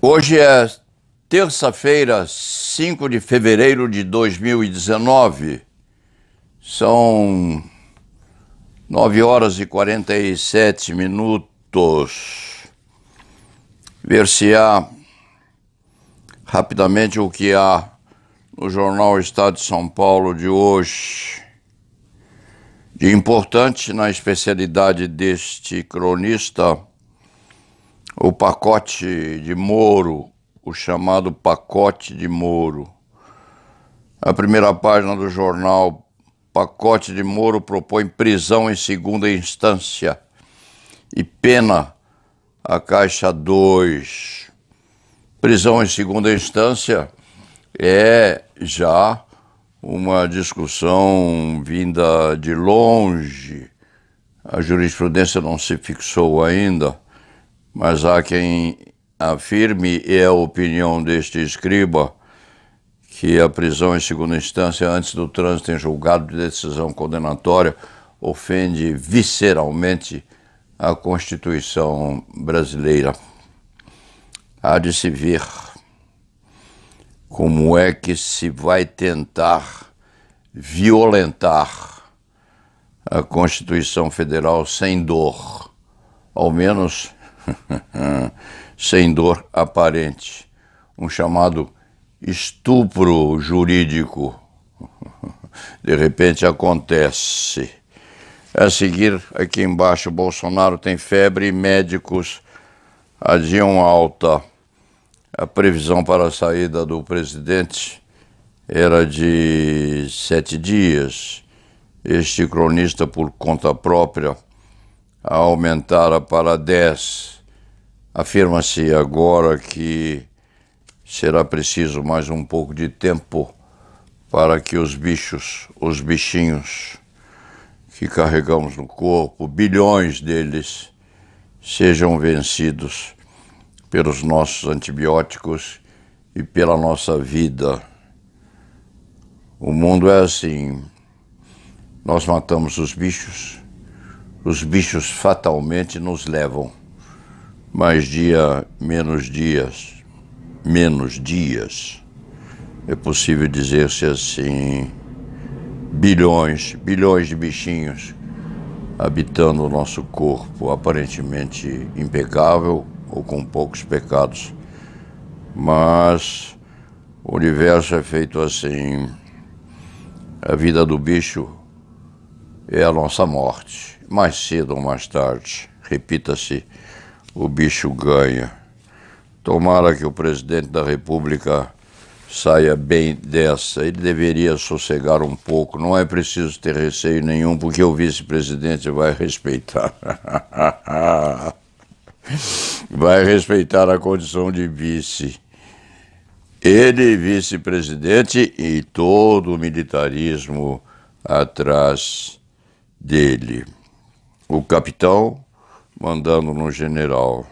Hoje é terça-feira, 5 de fevereiro de 2019. São 9 horas e 47 minutos. Ver-se-á rapidamente o que há no jornal Estado de São Paulo de hoje. De importante na especialidade deste cronista, o pacote de Moro, o chamado pacote de Moro. A primeira página do jornal, pacote de Moro propõe prisão em segunda instância e pena a Caixa 2. Prisão em segunda instância é já uma discussão vinda de longe. A jurisprudência não se fixou ainda, mas há quem afirme, e é a opinião deste escriba, que a prisão em segunda instância antes do trânsito em julgado de decisão condenatória ofende visceralmente a Constituição brasileira. Há de se ver como é que se vai tentar violentar a Constituição Federal sem dor, ao menos sem dor aparente, um chamado estupro jurídico. De repente acontece. A seguir, aqui embaixo, Bolsonaro tem febre e médicos adiam alta. A previsão para a saída do presidente era de 7 dias. Este cronista, por conta própria, aumentara para 10. Afirma-se agora que será preciso mais um pouco de tempo para que os bichinhos que carregamos no corpo, bilhões deles, sejam vencidos pelos nossos antibióticos e pela nossa vida. O mundo é assim. Nós matamos os bichos fatalmente nos levam. Mais dia, menos dias. É possível dizer-se assim, bilhões de bichinhos habitando o nosso corpo, aparentemente impecável ou com poucos pecados. Mas o universo é feito assim. A vida do bicho é a nossa morte. Mais cedo ou mais tarde, repita-se, o bicho ganha. Tomara que o presidente da República saia bem dessa. Ele deveria sossegar um pouco. Não é preciso ter receio nenhum, porque o vice-presidente vai respeitar. Vai respeitar a condição de vice. Ele, vice-presidente, e todo o militarismo atrás dele. O capitão mandando no general.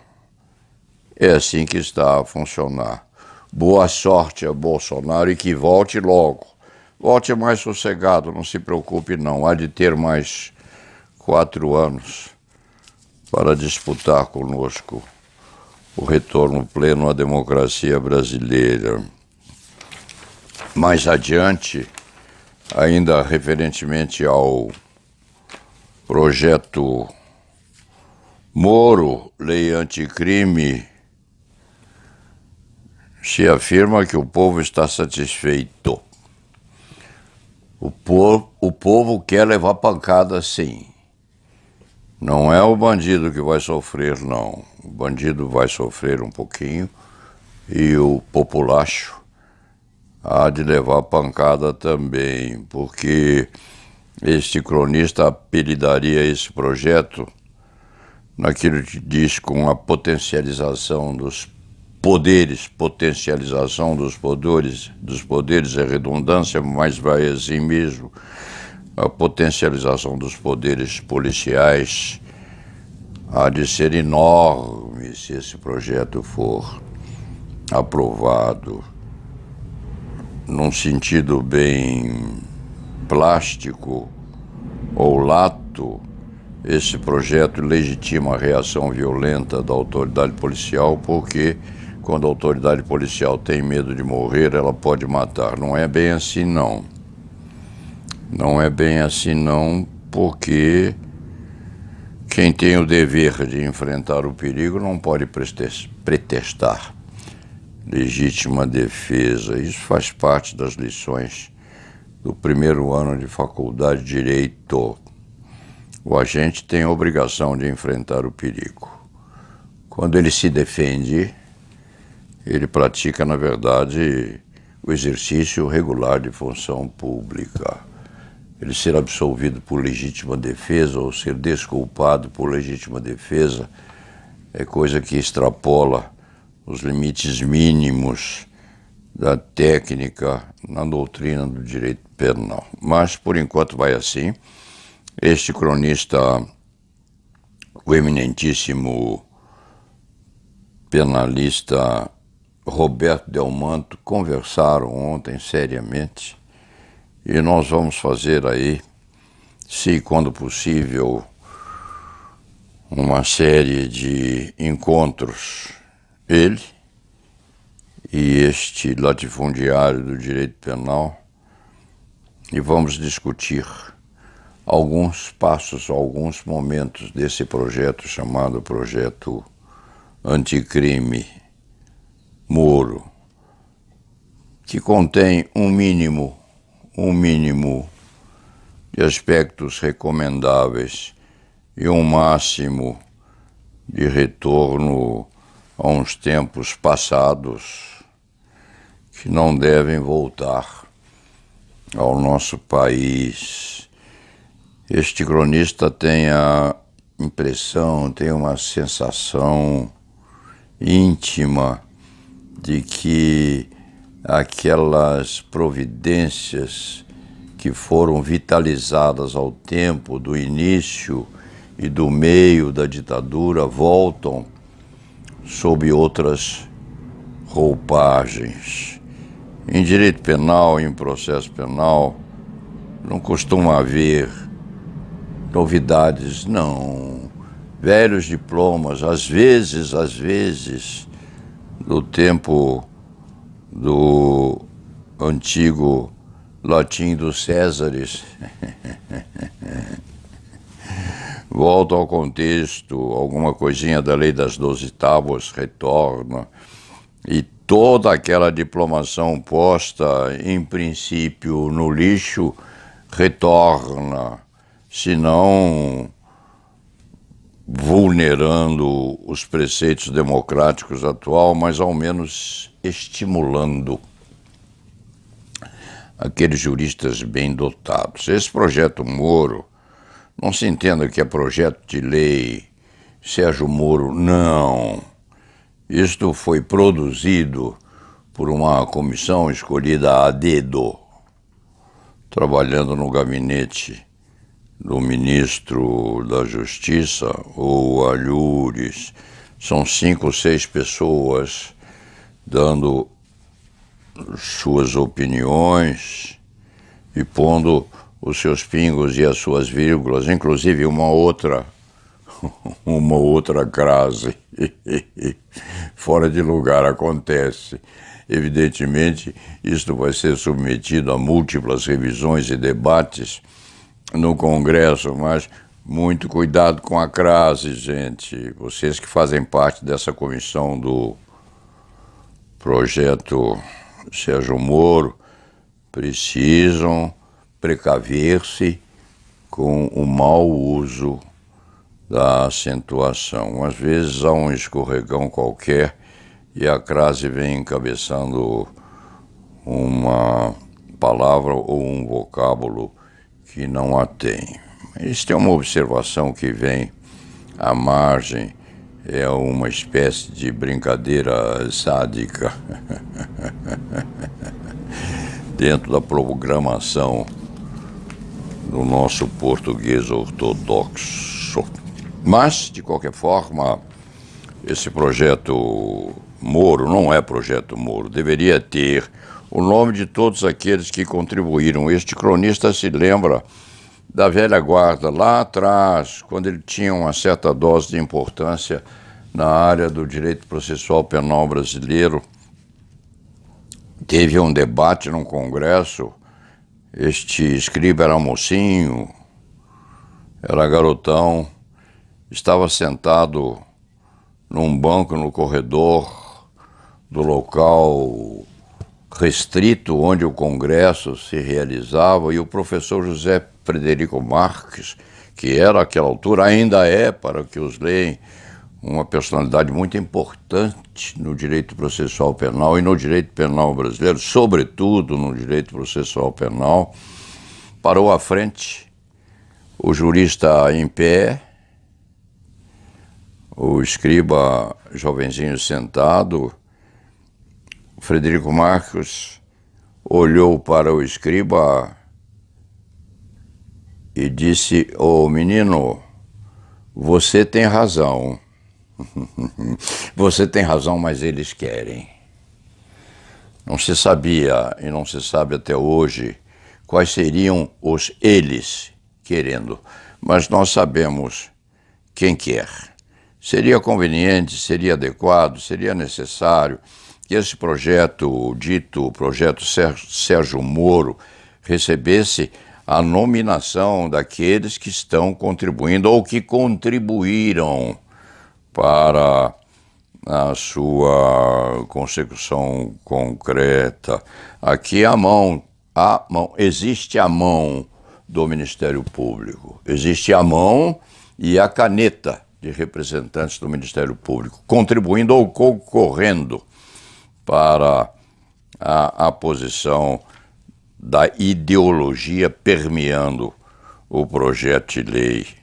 É assim que está a funcionar. Boa sorte a Bolsonaro e que volte logo. Volte mais sossegado, não se preocupe não. Há de ter mais 4 anos para disputar conosco o retorno pleno à democracia brasileira. Mais adiante, ainda referentemente ao projeto Moro, lei anticrime, se afirma que o povo está satisfeito. O povo quer levar pancada, sim. Não é o bandido que vai sofrer, não. O bandido vai sofrer um pouquinho e o populacho há de levar pancada também, porque este cronista apelidaria esse projeto naquilo que diz com a potencialização dos poderes, é redundância, mas vai assim mesmo, a potencialização dos poderes policiais há de ser enorme se esse projeto for aprovado num sentido bem plástico ou lato. Esse projeto legitima a reação violenta da autoridade policial porque quando a autoridade policial tem medo de morrer, ela pode matar. Não é bem assim, não. Não é bem assim, não, porque quem tem o dever de enfrentar o perigo não pode pretextar legítima defesa. Isso faz parte das lições do primeiro ano de faculdade de Direito. O agente tem a obrigação de enfrentar o perigo. Quando ele se defende, ele pratica, na verdade, o exercício regular de função pública. Ele ser absolvido por legítima defesa ou ser desculpado por legítima defesa é coisa que extrapola os limites mínimos da técnica na doutrina do direito penal. Mas, por enquanto, vai assim. Este cronista, o eminentíssimo penalista Roberto Delmanto, conversaram ontem seriamente e nós vamos fazer aí, se quando possível, uma série de encontros, ele e este latifundiário do direito penal, e vamos discutir alguns passos, alguns momentos desse projeto chamado Projeto Anticrime Moro, que contém um mínimo de aspectos recomendáveis e um máximo de retorno a uns tempos passados que não devem voltar ao nosso país. Este cronista tem a impressão, tem uma sensação íntima de que aquelas providências que foram vitalizadas ao tempo do início e do meio da ditadura voltam sob outras roupagens. Em direito penal, em processo penal, não costuma haver novidades, não. Velhos diplomas, às vezes, do tempo do antigo latim dos Césares, volta ao contexto, alguma coisinha da lei das 12 tábuas retorna, e toda aquela diplomação posta, em princípio, no lixo, retorna, se não vulnerando os preceitos democráticos atual, mas ao menos estimulando aqueles juristas bem dotados. Esse projeto Moro, não se entenda que é projeto de lei Sérgio Moro, não. Isto foi produzido por uma comissão escolhida a dedo, trabalhando no gabinete do ministro da Justiça, o Alhures. São 5 ou 6 pessoas dando suas opiniões e pondo os seus pingos e as suas vírgulas, inclusive uma outra crase fora de lugar acontece. Evidentemente, isto vai ser submetido a múltiplas revisões e debates no Congresso, mas muito cuidado com a crase, gente. Vocês que fazem parte dessa comissão do projeto Sérgio Moro precisam precaver-se com o mau uso da acentuação. Às vezes há um escorregão qualquer e a crase vem encabeçando uma palavra ou um vocábulo que não a tem. Isso é uma observação que vem à margem, é uma espécie de brincadeira sádica dentro da programação do nosso português ortodoxo. Mas, de qualquer forma, esse projeto Moro não é projeto Moro, deveria ter o nome de todos aqueles que contribuíram. Este cronista se lembra da velha guarda, lá atrás, quando ele tinha uma certa dose de importância na área do direito processual penal brasileiro. Teve um debate num congresso, este escriba era mocinho, era garotão, estava sentado num banco no corredor do local restrito onde o congresso se realizava, e o professor José Frederico Marques, que era àquela altura, ainda é, para que os leem, uma personalidade muito importante no direito processual penal e no direito penal brasileiro, sobretudo no direito processual penal, parou à frente, o jurista em pé, o escriba jovenzinho sentado. Frederico Marques olhou para o escriba e disse: "Ô menino, você tem razão." Você tem razão, mas eles querem. Não se sabia e não se sabe até hoje quais seriam os eles querendo, mas nós sabemos quem quer. Seria conveniente, seria adequado, seria necessário que esse projeto, dito projeto Sérgio Moro, recebesse a nominação daqueles que estão contribuindo ou que contribuíram para a sua consecução concreta. Aqui existe a mão do Ministério Público, existe a mão e a caneta de representantes do Ministério Público, contribuindo ou concorrendo para a posição da ideologia permeando o projeto de lei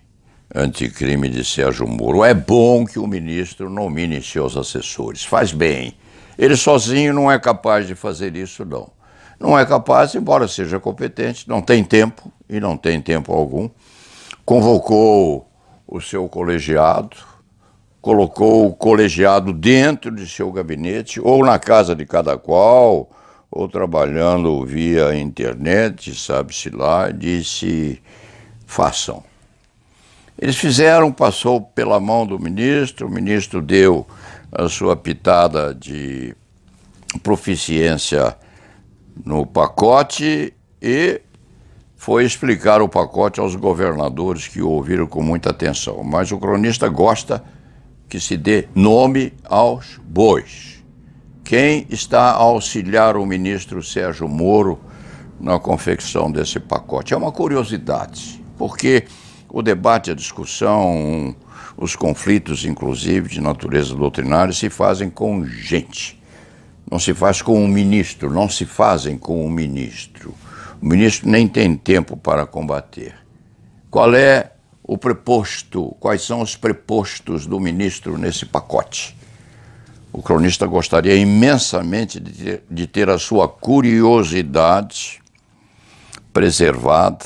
anticrime de Sérgio Moro. É bom que o ministro nomine seus assessores, faz bem. Ele sozinho não é capaz de fazer isso, não. Não é capaz, embora seja competente, não tem tempo, e não tem tempo algum. Convocou o seu colegiado, colocou o colegiado dentro de seu gabinete, ou na casa de cada qual, ou trabalhando via internet, sabe-se lá, disse: façam. Eles fizeram, passou pela mão do ministro, o ministro deu a sua pitada de proficiência no pacote e foi explicar o pacote aos governadores, que o ouviram com muita atenção. Mas o cronista gosta que se dê nome aos bois. Quem está a auxiliar o ministro Sérgio Moro na confecção desse pacote? É uma curiosidade, porque o debate, a discussão, os conflitos, inclusive, de natureza doutrinária, se fazem com gente. Não se faz com um ministro, não se fazem com um ministro. O ministro nem tem tempo para combater. Qual é o preposto, quais são os prepostos do ministro nesse pacote? O cronista gostaria imensamente de ter a sua curiosidade preservada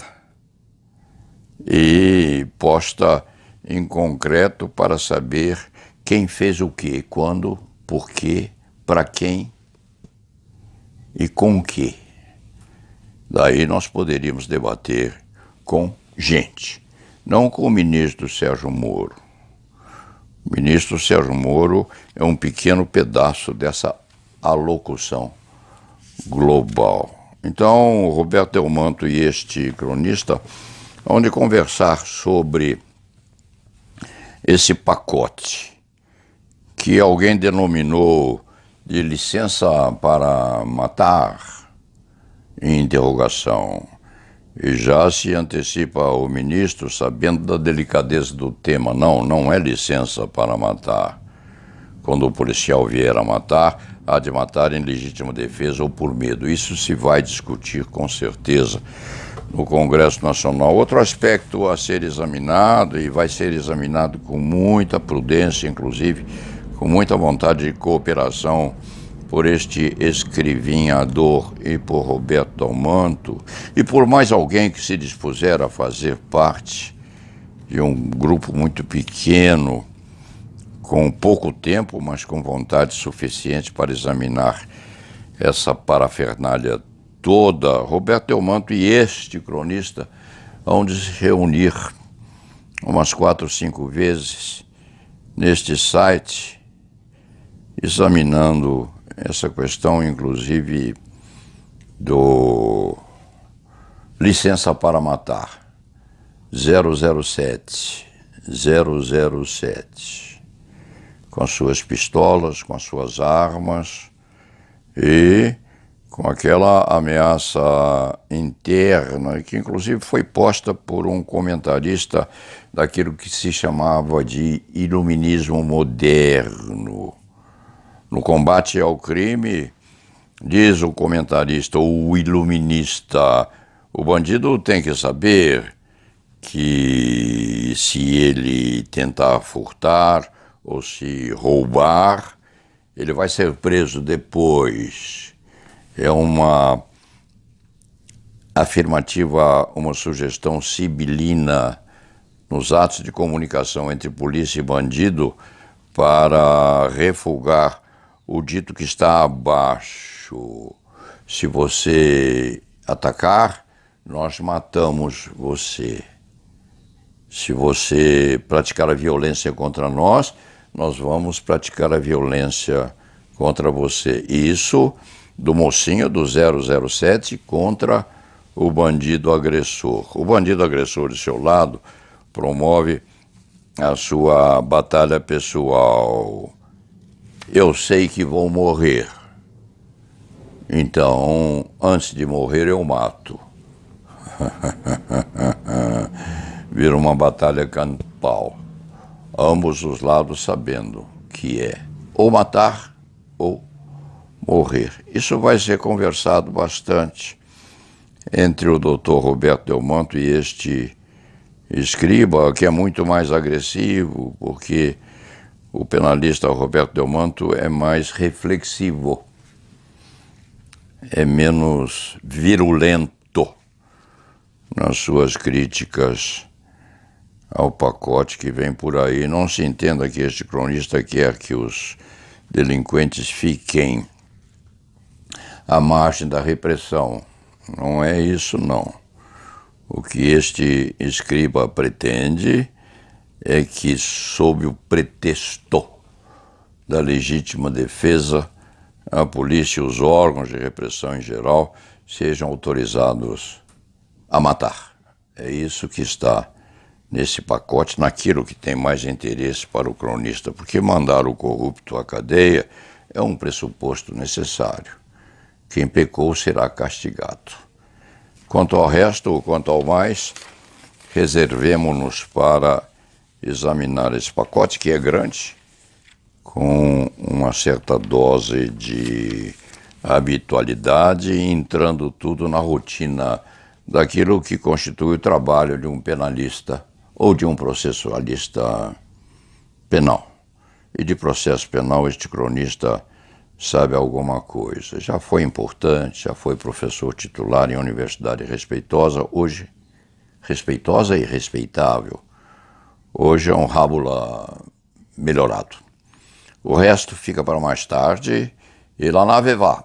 e posta em concreto para saber quem fez o quê, quando, por quê, para quem e com o quê. Daí nós poderíamos debater com gente, não com o ministro Sérgio Moro. O ministro Sérgio Moro é um pequeno pedaço dessa alocução global. Então, Roberto Delmanto e este cronista vão de conversar sobre esse pacote que alguém denominou de licença para matar, em interrogação. E já se antecipa o ministro, sabendo da delicadeza do tema. Não é licença para matar. Quando o policial vier a matar, há de matar em legítima defesa ou por medo. Isso se vai discutir com certeza no Congresso Nacional. Outro aspecto a ser examinado, e vai ser examinado com muita prudência, inclusive com muita vontade de cooperação por este escrivinhador e por Roberto Delmanto, e por mais alguém que se dispuser a fazer parte de um grupo muito pequeno, com pouco tempo, mas com vontade suficiente para examinar essa parafernália toda. Roberto Delmanto e este cronista vão de se reunir umas 4 ou 5 vezes neste site, examinando essa questão, inclusive, do licença para matar, 007, com as suas pistolas, com as suas armas e com aquela ameaça interna que inclusive foi posta por um comentarista daquilo que se chamava de iluminismo moderno. No combate ao crime, diz o comentarista, o iluminista, o bandido tem que saber que se ele tentar furtar ou se roubar, ele vai ser preso depois. É uma afirmativa, uma sugestão sibilina nos atos de comunicação entre polícia e bandido para refugar o dito que está abaixo. Se você atacar, nós matamos você. Se você praticar a violência contra nós, nós vamos praticar a violência contra você. Isso do mocinho do 007 contra o bandido agressor. O bandido agressor, de seu lado, promove a sua batalha pessoal. Eu sei que vou morrer, então, antes de morrer, eu mato. Vira uma batalha campal, ambos os lados sabendo que é ou matar ou morrer. Isso vai ser conversado bastante entre o Dr. Roberto Delmanto e este escriba, que é muito mais agressivo, porque o penalista Roberto Delmanto é mais reflexivo, é menos virulento nas suas críticas ao pacote que vem por aí. Não se entenda que este cronista quer que os delinquentes fiquem à margem da repressão. Não é isso, não. O que este escriba pretende é que, sob o pretexto da legítima defesa, a polícia e os órgãos de repressão em geral sejam autorizados a matar. É isso que está nesse pacote, naquilo que tem mais interesse para o cronista, porque mandar o corrupto à cadeia é um pressuposto necessário. Quem pecou será castigado. Quanto ao resto, ou quanto ao mais, reservemo-nos para examinar esse pacote, que é grande, com uma certa dose de habitualidade, entrando tudo na rotina daquilo que constitui o trabalho de um penalista ou de um processualista penal. E de processo penal, este cronista sabe alguma coisa. Já foi importante, já foi professor titular em universidade respeitosa, hoje respeitosa e respeitável. Hoje é um rábula melhorado. O resto fica para mais tarde e lá na Vevá.